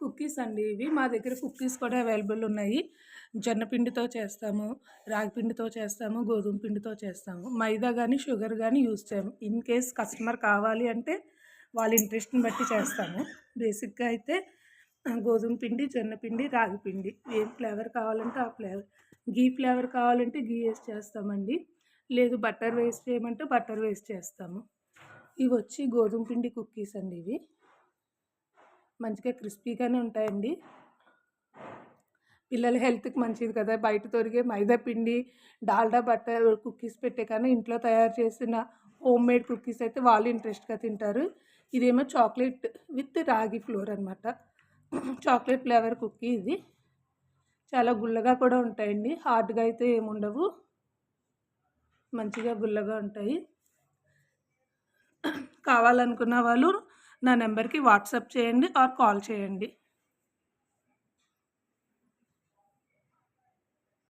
Cookies అండి ఇవి. మా దగ్గర కుకీస్ కూడా అవైలబుల్ ఉన్నాయి. జొన్న పిండితో చేస్తాము, రాగి పిండితో చేస్తాము, గోధుమ పిండితో చేస్తాము. మైదా గానీ, షుగర్ గానీ యూజ్ చేయము. ఇన్ కేస్ కస్టమర్ కావాలి అంటే వాళ్ళ ఇంట్రెస్ట్‌ని బట్టి చేస్తాము. బేసిక్‌గా అయితే గోధుమ పిండి, జొన్న పిండి, రాగి పిండి ఏం ఫ్లేవర్ కావాలంటే ఆ ఫ్లేవర్. ఘీ ఫ్లేవర్ కావాలంటే ఘీ ఏసి చేస్తామండి. లేదు బటర్ వేసి చేయమంటే బటర్ వేసి చేస్తాము. ఇవొచ్చి గోధుమ పిండి కుకీస్ అండి ఇవి. మంచిగా క్రిస్పీగానే ఉంటాయండి. పిల్లల హెల్త్‌కి మంచిది కదా! బయట దొరికే మైదా పిండి, డాల్డా బటర్ కుకీస్ పెట్టే కన్నా ఇంట్లో తయారు చేసిన హోమ్ మేడ్ కుకీస్ అయితే వాళ్ళు ఇంట్రెస్ట్‌గా తింటారు. ఇదేమో చాక్లెట్ విత్ రాగి ఫ్లోర్ అనమాట. చాక్లెట్ ఫ్లేవర్ కుకీ ఇది. చాలా గుల్లగా కూడా ఉంటాయండి. హార్డ్‌గా అయితే ఏముండవు. మంచిగా గుల్లగా ఉంటాయి. కావాలనుకున్న వాళ్ళు నా నెంబర్‌కి వాట్సాప్ చేయండి ఆర్ కాల్ చేయండి.